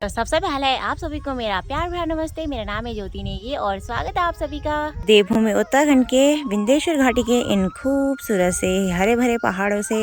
तो सबसे पहले आप सभी को मेरा प्यार भरा नमस्ते। मेरा नाम है ज्योति नेगी और स्वागत है आप सभी का देवभूमि उत्तराखंड के विंध्येश्वर घाटी के इन खूबसूरत से हरे भरे पहाड़ों से।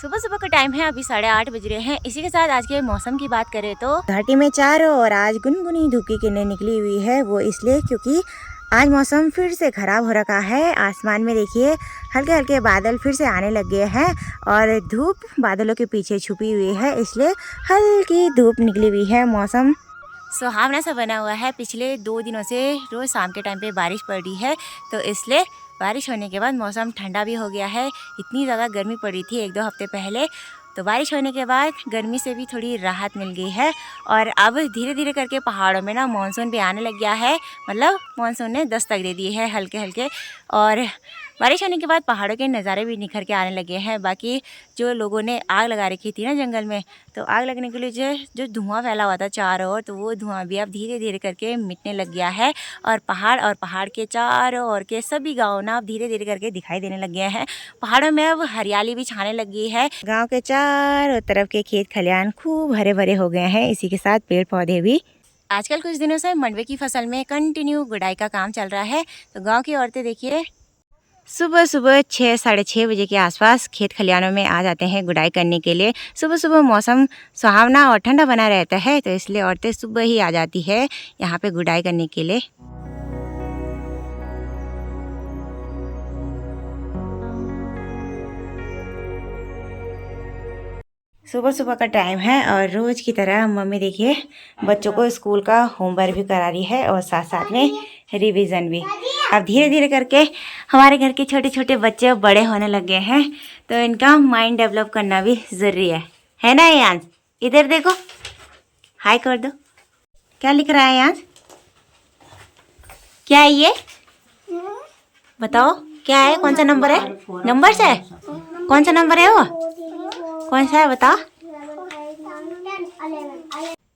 सुबह सुबह का टाइम है, अभी 8:30 बज रहे हैं। इसी के साथ आज के मौसम की बात करें तो घाटी में चारों ओर आज गुनगुनी धूप की किरणें निकली हुई है। वो इसलिए क्योंकि आज मौसम फिर से खराब हो रखा है। आसमान में देखिए हल्के हल्के बादल फिर से आने लग गए हैं और धूप बादलों के पीछे छुपी हुई है, इसलिए हल्की धूप निकली हुई है। मौसम सुहावना सा बना हुआ है। पिछले 2 दिनों से रोज शाम के टाइम पे बारिश पड़ रही है, तो इसलिए बारिश होने के बाद मौसम ठंडा भी हो गया है। इतनी ज़्यादा गर्मी पड़ रही थी 1-2 हफ्ते पहले, तो बारिश होने के बाद गर्मी से भी थोड़ी राहत मिल गई है। और अब धीरे धीरे करके पहाड़ों में ना मानसून भी आने लग गया है, मतलब मानसून ने दस्तक दे दी है हल्के हल्के। और बारिश होने के बाद पहाड़ों के नज़ारे भी निखर के आने लगे हैं। बाकी जो लोगों ने आग लगा रखी थी ना जंगल में, तो आग लगने के लिए जो धुआं फैला हुआ था चारों ओर, तो वो धुआं भी अब धीरे धीरे करके मिटने लग गया है। और पहाड़ के चारों ओर के सभी गाँव ना अब धीरे धीरे करके दिखाई देने लग गए हैं। पहाड़ों में अब हरियाली भी छाने लगी है। गांव के चारों तरफ के खेत खलियान खूब हरे भरे हो गए हैं, इसी के साथ पेड़ पौधे भी। आजकल कुछ दिनों से मंडवे की फसल में कंटिन्यू गुड़ाई का काम चल रहा है। तो गांव की औरतें देखिए सुबह सुबह 6-6:30 बजे के आसपास खेत खलियानों में आ जाते हैं गुड़ाई करने के लिए। सुबह सुबह मौसम सुहावना और ठंडा बना रहता है, तो इसलिए औरतें सुबह ही आ जाती है यहाँ पे गुड़ाई करने के लिए। सुबह सुबह का टाइम है और रोज़ की तरह मम्मी देखिए बच्चों को स्कूल का होमवर्क भी करा रही है और साथ साथ में रिवीजन भी। अब धीरे धीरे करके हमारे घर के छोटे छोटे बच्चे बड़े होने लग गए हैं, तो इनका माइंड डेवलप करना भी ज़रूरी है ना यांश? इधर देखो, हाय कर दो। क्या लिख रहा है यांश? क्या है ये? बताओ क्या है, कौन सा नंबर है? नंबर से कौन सा नंबर है वो? कौन सा है बताओ?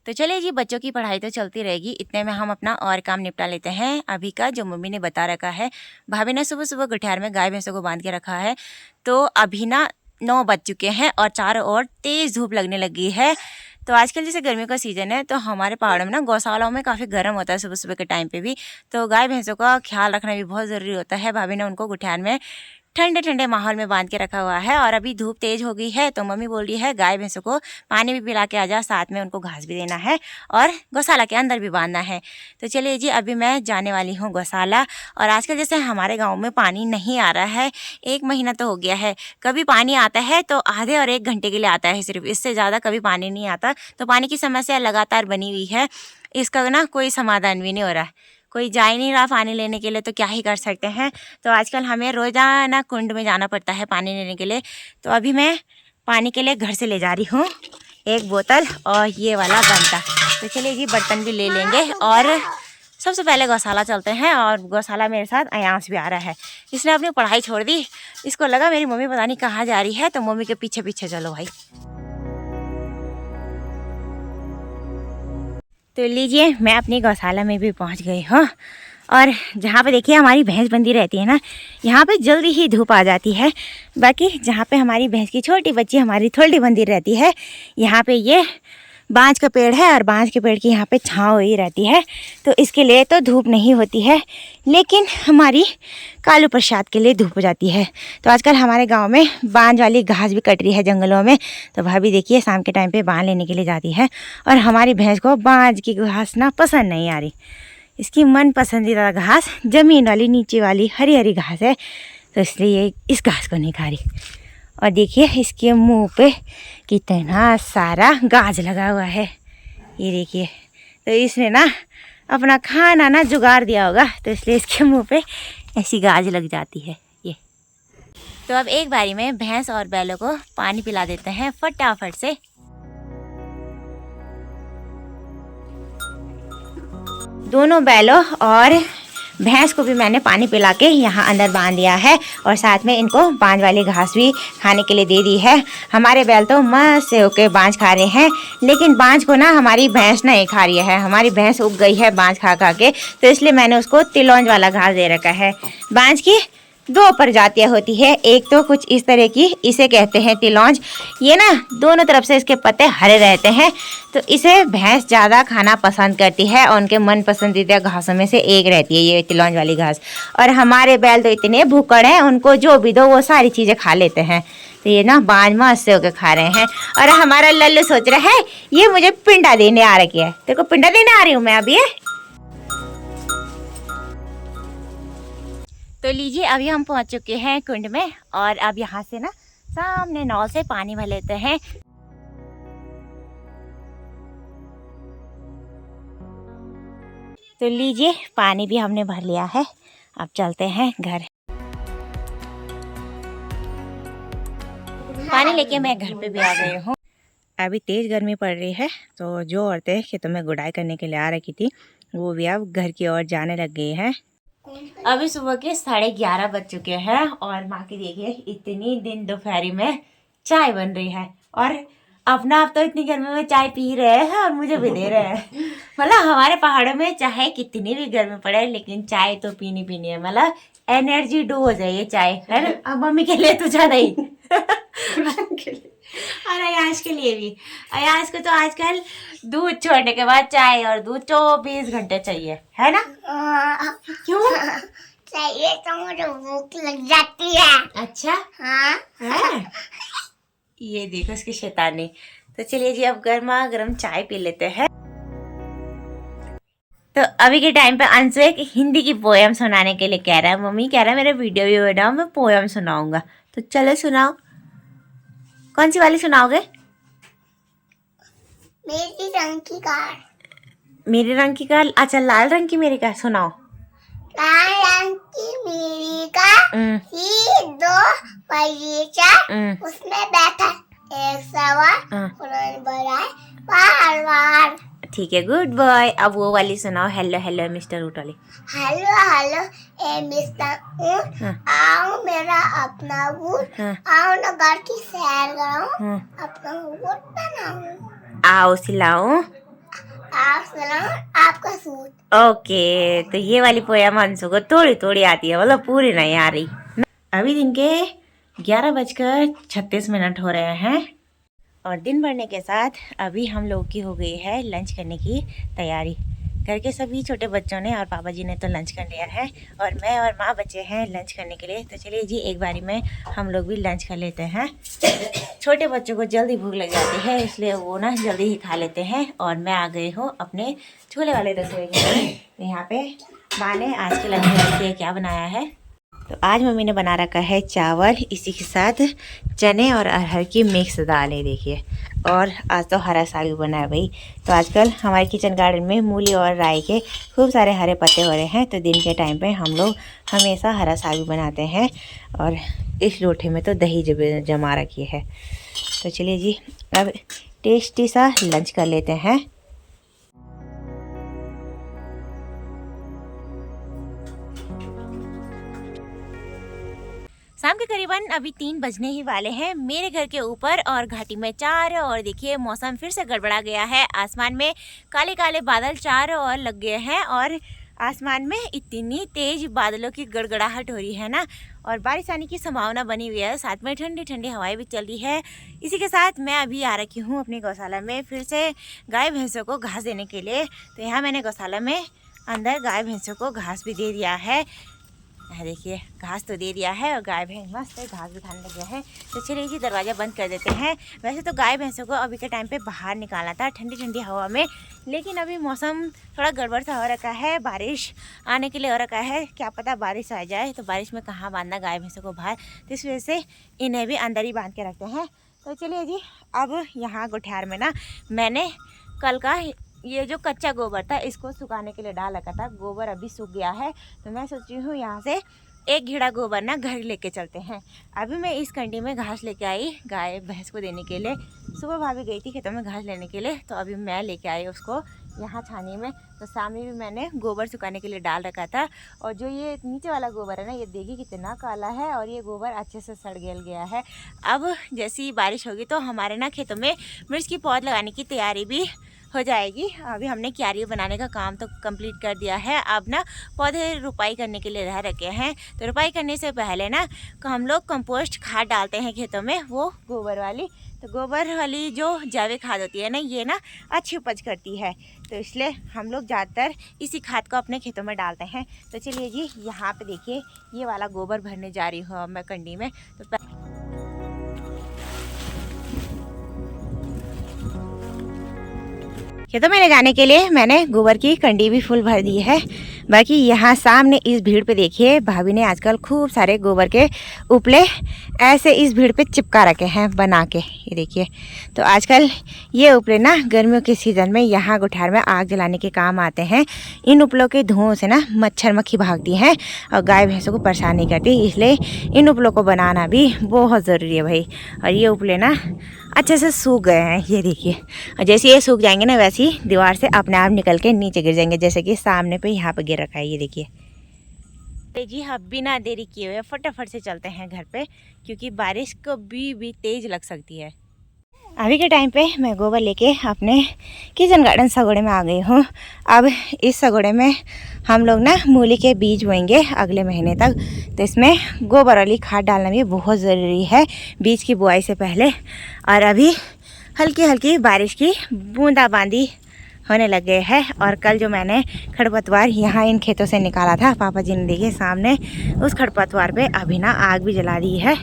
तो चलिए जी, बच्चों की पढ़ाई तो चलती रहेगी, इतने में हम अपना और काम निपटा लेते हैं अभी का जो मम्मी ने बता रखा है। भाभी ने सुबह सुबह गुठियार में गाय भैंसों को बांध के रखा है। तो अभी ना 9 बज चुके हैं और चारों ओर तेज़ धूप लगने लगी है। तो आजकल जैसे गर्मियों का सीज़न है, तो हमारे पहाड़ों में ना गौशालाओं में काफ़ी गर्म होता है सुबह सुबह के टाइम पे भी, तो गाय भैंसों का ख्याल रखना भी बहुत ज़रूरी होता है। भाभी ने उनको गुठियार में ठंडे ठंडे माहौल में बांध के रखा हुआ है। और अभी धूप तेज़ हो गई है, तो मम्मी बोल रही है गाय भैंसों को पानी भी पिला के आ जा, साथ में उनको घास भी देना है और गौशाला के अंदर भी बांधना है। तो चलिए जी, अभी मैं जाने वाली हूँ गौशाला। और आजकल जैसे हमारे गाँव में पानी नहीं आ रहा है, 1 महीना तो हो गया है। कभी पानी आता है तो आधे और 1 घंटे के लिए आता है सिर्फ, इससे ज़्यादा कभी पानी नहीं आता। तो पानी की समस्या लगातार बनी हुई है, इसका ना कोई समाधान भी नहीं हो रहा है। कोई जा ही नहीं रहा पानी लेने के लिए, तो क्या ही कर सकते हैं। तो आजकल हमें रोज़ाना कुंड में जाना पड़ता है पानी लेने के लिए। तो अभी मैं पानी के लिए घर से ले जा रही हूँ 1 बोतल और ये वाला गंता। तो चलिए जी, बर्तन भी ले लेंगे और सबसे पहले गौशाला चलते हैं। और गौशाला मेरे साथ अयांश भी आ रहा है, इसने अपनी पढ़ाई छोड़ दी। इसको लगा मेरी मम्मी पता नहीं कहाँ जा रही है, तो मम्मी के पीछे पीछे चलो भाई। तो लीजिए, मैं अपनी गौशाला में भी पहुंच गई हूँ। और जहाँ पे देखिए हमारी भैंस बंधी रहती है ना, यहाँ पे जल्दी ही धूप आ जाती है। बाकी जहाँ पे हमारी भैंस की छोटी बच्ची हमारी थोड़ी बंधी रहती है, यहाँ पे ये बांज का पेड़ है और बांज के पेड़ की यहाँ पे छाँव ही रहती है, तो इसके लिए तो धूप नहीं होती है। लेकिन हमारी कालू प्रसाद के लिए धूप हो जाती है। तो आजकल हमारे गांव में बांज वाली घास भी कट रही है जंगलों में, तो भाभी देखिए शाम के टाइम पे बांज लेने के लिए जाती है। और हमारी भैंस को बांज की घास ना पसंद नहीं आ रही, इसकी मन पसंदीदा घास ज़मीन वाली नीचे वाली हरी हरी घास है, तो इसलिए इस घास को नहीं खा रही। और देखिए इसके मुंह पे कितना सारा गाज लगा हुआ है, ये देखिए। तो इसने ना अपना खाना ना जुगाड़ दिया होगा, तो इसलिए इसके मुंह पे ऐसी गाज लग जाती है ये। तो अब एक बारी में भैंस और बैलों को पानी पिला देते हैं फटाफट से। दोनों बैलों और भैंस को भी मैंने पानी पिला के यहाँ अंदर बांध दिया है और साथ में इनको बांज वाली घास भी खाने के लिए दे दी है। हमारे बैल तो मस्त से होके बांज खा रहे हैं, लेकिन बांज को ना हमारी भैंस नहीं खा रही है। हमारी भैंस उग गई है बांज खा खा के, तो इसलिए मैंने उसको तिलौंज वाला घास दे रखा है। बांज की दो प्रजातियां होती है। एक तो कुछ इस तरह की, इसे कहते हैं तिलौंज। ये ना दोनों तरफ से इसके पत्ते हरे रहते हैं, तो इसे भैंस ज़्यादा खाना पसंद करती है और उनके मन पसंदीदा घासों में से एक रहती है ये तिलौंज वाली घास। और हमारे बैल तो इतने भूखड़ हैं, उनको जो भी दो वो सारी चीज़ें खा लेते हैं। तो ये ना बांझ मस्त से होकर खा रहे हैं। और हमारा लल्लू सोच रहा है ये मुझे पिंडा देने आ रखी है। तेरे को पिंडा देने आ रही हूँ मैं अभी। तो लीजिए अभी हम पहुंच चुके हैं कुंड में, और अब यहाँ से ना सामने नल से पानी भर लेते हैं। तो लीजिए पानी भी हमने भर लिया है, अब चलते हैं घर। पानी लेके मैं घर पे भी आ गई हूँ। अभी तेज गर्मी पड़ रही है, तो जो औरतें खेतों में गुड़ाई करने के लिए आ रखी थी वो भी अब घर की ओर जाने लग गई हैं। अभी सुबह के 11:30 बज चुके हैं, और माँ की देखिए इतनी दिन दोपहरी में चाय बन रही है, और अपना आप तो इतनी गर्मी में चाय पी रहे हैं और मुझे भी दे रहे हैं। मतलब हमारे पहाड़ों में चाहे कितनी भी गर्मी पड़े लेकिन चाय तो पीनी पीनी है। मतलब एनर्जी डोज है ये चाय, है ना। अब मम्मी के लिए तो ज्यादा ही और अयाश के लिए भी। अयाश को तो आजकल दूध छोड़ने के बाद चाय और दूध 24 घंटे चाहिए, है ना। क्यों चाहिए? तो मुझे भूख लग जाती है। अच्छा हाँ है। ये देखो इसकी शैतानी। तो चलिए जी अब गर्मा गर्म चाय पी लेते हैं। तो अभी के टाइम पे अंशु एक हिंदी की पोयम सुनाने के लिए कह रहा है। मम्मी कह रहा है मेरे वीडियो भी बनाओ, मैं पोयम सुनाऊंगा। तो चलो सुनाओ, कौन सी वाली सुनाओगे? मेरी रंग की कार। मेरे रंग की कार, अच्छा लाल रंग की मेरी कार सुनाओ। लाल रंग की मेरी कार थी, दो पहिए चार, उसमें बैठा एक सवार, उन्होंने बढ़ाए बार बार। ठीक है, गुड बॉय। अब वो वाली सुनाओ, हेलो हेलो मिस्टर ऊँट वाली। हेलो हेलो ए मिस्टर ऊँट, आओ मेरा अपना ऊँट, आओ ना घर की सैर कराऊं, अपना ऊँट बनाऊं, आओ सिलाऊं, आप सिलाऊं आपका सूट। ओके। तो ये वाली पोयम अंशु को थोड़ी थोड़ी आती है, मतलब पूरी नहीं आ रही। अभी दिन के 11:36 हो रहे हैं, और दिन बढ़ने के साथ अभी हम लोग की हो गई है लंच करने की तैयारी। घर के सभी छोटे बच्चों ने और पापा जी ने तो लंच कर लिया है, और मैं और माँ बचे हैं लंच करने के लिए। तो चलिए जी एक बारी में हम लोग भी लंच कर लेते हैं। छोटे बच्चों को जल्दी भूख लग जाती है, इसलिए वो ना जल्दी ही खा लेते हैं। और मैं आ गई हूँ अपने छोले वाले रसोई में। तो यहाँ पे माँ ने आज के लंच में देखिए क्या बनाया है। तो आज मम्मी ने बना रखा है चावल, इसी के साथ चने और अरहर की मिक्स दाल है देखिए। और आज तो हरा साग भी बना है भाई। तो आजकल हमारे किचन गार्डन में मूली और राई के खूब सारे हरे पत्ते हो रहे हैं, तो दिन के टाइम पे हम लोग हमेशा हरा साग भी बनाते हैं। और इस लोटे में तो दही जमा रखी है। तो चलिए जी अब टेस्टी सा लंच कर लेते हैं। शाम के करीबन अभी 3 बजने ही वाले हैं मेरे घर के ऊपर, और घाटी में चारों ओर देखिए मौसम फिर से गड़बड़ा गया है। आसमान में काले काले बादल चारों ओर लग गए हैं, और आसमान में इतनी तेज बादलों की गड़गड़ाहट हो रही है ना, और बारिश आने की संभावना बनी हुई है। साथ में ठंडी ठंडी हवाएं भी चल रही है। इसी के साथ मैं अभी आ रखी हूँ अपनी गौशाला में फिर से गाय भैंसों को घास देने के लिए। तो यहाँ मैंने गौशाला में अंदर गाय भैंसों को घास भी दे दिया है। देखिए घास तो दे दिया है, और गाय भैंस मस्त है घास भी खाने लगे हैं। तो चलिए जी दरवाज़ा बंद कर देते हैं। वैसे तो गाय भैंसों को अभी के टाइम पे बाहर निकालना था ठंडी ठंडी हवा में, लेकिन अभी मौसम थोड़ा गड़बड़ सा हो रखा है, बारिश आने के लिए हो रखा है। क्या पता बारिश आ जाए, तो बारिश में कहाँ बांधना गाय भैंसों को बाहर, तो इस वजह से इन्हें भी अंदर ही बांध के रखते हैं। तो चलिए जी अब यहाँ गुठियार में ना मैंने कल का ये जो कच्चा गोबर था इसको सुखाने के लिए डाल रखा था। गोबर अभी सूख गया है, तो मैं सोच रही हूँ यहाँ से एक घीड़ा गोबर ना घर लेके चलते हैं। अभी मैं इस कंडी में घास लेके आई गाय भैंस को देने के लिए। सुबह भाभी गई थी खेतों में घास लेने के लिए, तो अभी मैं लेके आई उसको यहाँ छानी में। तो सामने भी मैंने गोबर सुखाने के लिए डाल रखा था। और जो ये नीचे वाला गोबर है ना, ये देखिए कितना काला है और ये गोबर अच्छे से सड़ गल गया है। अब जैसी बारिश होगी तो हमारे ना खेतों में मिर्च की पौध लगाने की तैयारी भी हो जाएगी। अभी हमने क्यारी बनाने का काम तो कंप्लीट कर दिया है। अब ना पौधे रुपाई करने के लिए रह रखे हैं। तो रुपाई करने से पहले ना हम लोग कंपोस्ट खाद डालते हैं खेतों में, वो गोबर वाली। तो गोबर वाली जो जैविक खाद होती है ना, ये ना अच्छी उपज करती है। तो इसलिए हम लोग ज़्यादातर इसी खाद को अपने खेतों में डालते हैं। तो चलिए जी, यहाँ पे देखिए ये वाला गोबर भरने जा रही हूँ मैं कंडी में। तो खेतों में ले जाने के लिए मैंने गोबर की कंडी भी फुल भर दी है। बाकी यहाँ सामने इस भीड़ पे देखिए, भाभी ने आजकल खूब सारे गोबर के उपले ऐसे इस भीड़ पे चिपका रखे हैं बना के, ये देखिए। तो आजकल ये उपले ना गर्मियों के सीज़न में यहाँ गुठार में आग जलाने के काम आते हैं। इन उपलों के धुओं से ना मच्छर मक्खी भागती हैं और गाय भैंसों को परेशान नहीं करती, इसलिए इन उपलों को बनाना भी बहुत ज़रूरी है भाई। और ये उपले ना अच्छे से सूख गए हैं, ये देखिए। और जैसे ये सूख जाएंगे ना, वैसे ही दीवार से अपने आप निकल के नीचे गिर जाएंगे, जैसे कि सामने पे यहाँ पे गिर रखा है, ये देखिए। जी हाँ, बिना देरी किए हुए फटाफट से चलते हैं घर पे, क्योंकि बारिश कभी भी तेज लग सकती है। अभी के टाइम पे मैं गोबर लेके अपने किचन गार्डन सगोड़े में आ गई हूँ। अब इस सगोड़े में हम लोग ना मूली के बीज बोएंगे अगले महीने तक। तो इसमें गोबर वाली खाद डालना भी बहुत ज़रूरी है बीज की बुआई से पहले। और अभी हल्की हल्की बारिश की बूंदाबांदी होने लग गए हैं। और कल जो मैंने खरपतवार यहाँ इन खेतों से निकाला था, पापा जी ने देखिए सामने उस खरपतवार पे अभी ना आग भी जला दी है।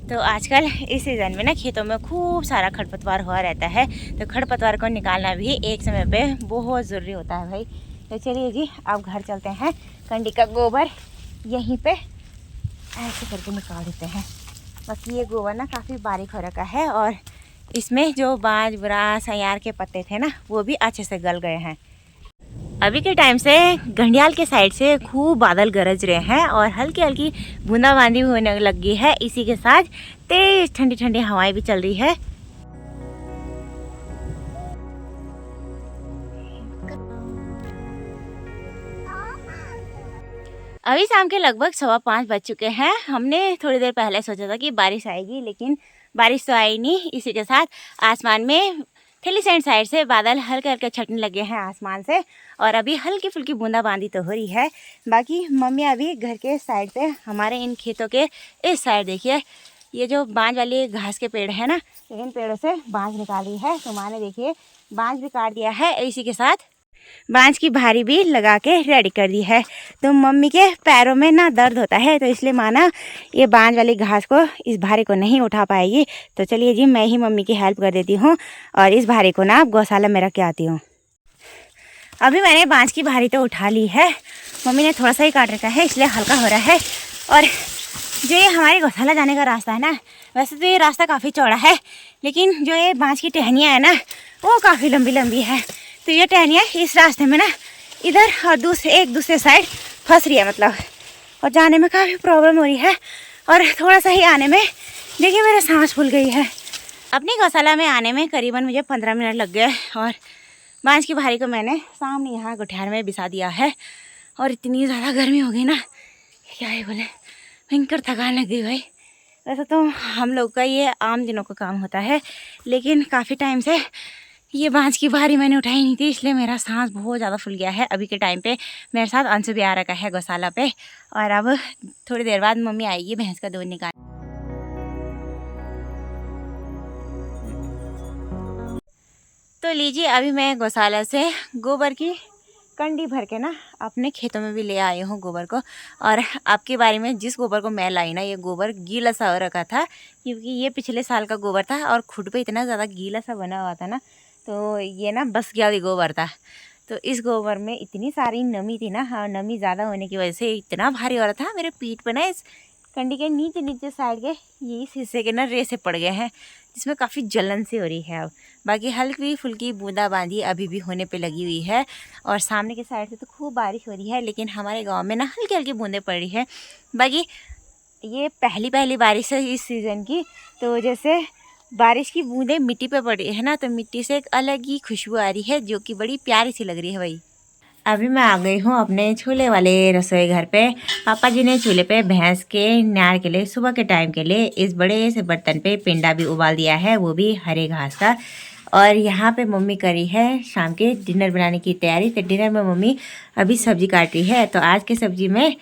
तो आजकल इस सीज़न में ना खेतों में खूब सारा खरपतवार हुआ रहता है। तो खरपतवार को निकालना भी एक समय पे बहुत ज़रूरी होता है भाई। तो चलिए जी, अब घर चलते हैं। कंडी का गोबर यहीं पे ऐसे करके निकाल देते हैं। बाकी ये गोबर ना काफ़ी बारीक हो रखा है और इसमें जो बांज बुरास सयार के पत्ते थे ना, वो भी अच्छे से गल गए हैं। अभी के टाइम से घंडियाल के साइड से खूब बादल गरज रहे हैं और हल्की हल्की बूंदाबांदी भी होने लगी है। इसी के साथ तेज ठंडी ठंडी हवाएं भी चल रही है। अभी शाम के लगभग 5:15 बज चुके हैं। हमने थोड़ी देर पहले सोचा था कि बारिश आएगी, लेकिन बारिश तो आई नहीं। इसी के साथ आसमान में थेलीसैंड साइड से बादल हल्के हल्के छटने लगे हैं आसमान से, और अभी हल्की फुल्की बूंदाबांदी तो हो रही है। बाकी मम्मी अभी घर के साइड पे हमारे इन खेतों के इस साइड देखिए, ये जो बांज वाली घास के पेड़ है ना, इन पेड़ों से बांज निकाल रही है। तो माँ ने देखिए बांज भी काट दिया है, इसी के साथ बांज की भारी भी लगा के रेडी कर दी है। तो मम्मी के पैरों में ना दर्द होता है, तो इसलिए माँ ना ये बांज वाली घास को, इस भारी को नहीं उठा पाएगी। तो चलिए जी, मैं ही मम्मी की हेल्प कर देती हूँ और इस भारी को ना गौशाला में रख के आती हूँ। अभी मैंने बांज की भारी तो उठा ली है, मम्मी ने थोड़ा सा ही काट रखा है इसलिए हल्का हो रहा है। और जो ये हमारे गौशाला जाने का रास्ता है ना, वैसे तो ये रास्ता काफ़ी चौड़ा है, लेकिन जो ये बांज की टहनियाँ है ना, वो काफ़ी लंबी लंबी है। तो ये टहनियाँ इस रास्ते में ना इधर और एक दूसरे साइड फंस रही है मतलब, और जाने में काफ़ी प्रॉब्लम हो रही है। और थोड़ा सा ही आने में देखिए मेरा सांस फूल गई है। अपनी गौशाला में आने में करीबन मुझे 15 मिनट लग गए और बांज की भारी को मैंने सामने यहाँ गुठियार में बिछा दिया है। और इतनी ज़्यादा गर्मी हो गई ना, क्या ही बोले, भयंकर थकान लग गई भाई। वैसे तो हम लोग का ये आम दिनों का काम होता है, लेकिन काफ़ी टाइम से ये बांज की भारी मैंने उठाई नहीं थी, इसलिए मेरा सांस बहुत ज़्यादा फूल गया है। अभी के टाइम पे मेरे साथ अंशु भी आ रखा है गौशाला पे, और अब थोड़ी देर बाद मम्मी आएगी भैंस का दूध निकाल। तो लीजिए, अभी मैं गौशाला से गोबर की कंडी भर के ना अपने खेतों में भी ले आई हूँ गोबर को। और आपके बारे में, जिस गोबर को मैं लाई ना, ये गोबर गीला सा हो रखा था, क्योंकि ये पिछले साल का गोबर था और खुद पे इतना ज़्यादा गीला सा बना हुआ था ना, तो ये ना बस गया गोबर था। तो इस गोबर में इतनी सारी नमी थी ना, और नमी ज़्यादा होने की वजह से इतना भारी हो रहा था। मेरे पीठ पे ना इस कंडी के नीचे साइड के ये इस हिस्से के ना रेसे पड़ गए हैं, जिसमें काफ़ी जलन सी हो रही है। अब बाकी हल्की फुल्की बूंदाबांदी अभी भी होने पे लगी हुई है, और सामने के साइड से तो खूब बारिश हो रही है, लेकिन हमारे गांव में ना हल्की हल्की बूंदें पड़ रही है। बाकी ये पहली बारिश है इस सीज़न की, तो वजह से बारिश की बूंदें मिट्टी पे पड़ रही है ना, तो मिट्टी से एक अलग ही खुशबू आ रही है जो कि बड़ी प्यारी सी लग रही है भाई। अभी मैं आ गई हूँ अपने चूल्हे वाले रसोई घर पे। पापा जी ने चूल्हे पे भैंस के न्यार के लिए सुबह के टाइम के लिए इस बड़े से बर्तन पे पिंडा भी उबाल दिया है, वो भी हरे घास का। और यहाँ पे मम्मी करी है शाम के डिनर बनाने की तैयारी। तो डिनर में मम्मी अभी सब्जी काट रही है। तो आज की सब्जी में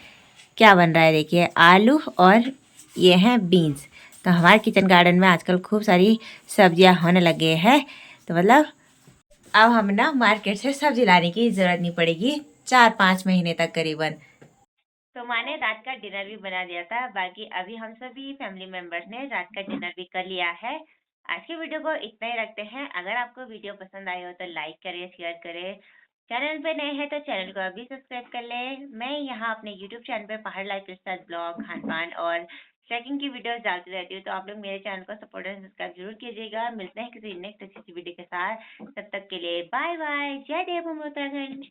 क्या बन रहा है देखिए, आलू और ये हैं बीन्स। तो हमारे किचन गार्डन में आजकल खूब सारी सब्जियां होने लगे हैं। तो मतलब अब हम ना मार्केट से सब्जी लाने की ज़रूरत नहीं पड़ेगी 4-5 महीने तक करीबन। तो माँ ने रात का डिनर भी बना दिया था। बाकी अभी हम सभी फैमिली मेंबर्स ने रात का डिनर भी कर लिया है। आज की वीडियो को इतना ही रखते हैं। अगर आपको वीडियो पसंद आई हो तो लाइक करें, शेयर करें। चैनल पे नए हैं तो चैनल को अभी सब्सक्राइब कर लें। मैं यहाँ अपने यूट्यूब चैनल पे पहाड़ लाइफ स्टाइल ब्लॉग, खान पान और ट्रैकिंग की वीडियोस डालती रहती हूँ। तो आप लोग मेरे चैनल को सपोर्ट और सब्सक्राइब जरूर कीजिएगा। मिलते हैं किसी नेक्स्ट अच्छी वीडियो के साथ। तब तक के लिए बाय बाय। जय देव उत्तराखंड।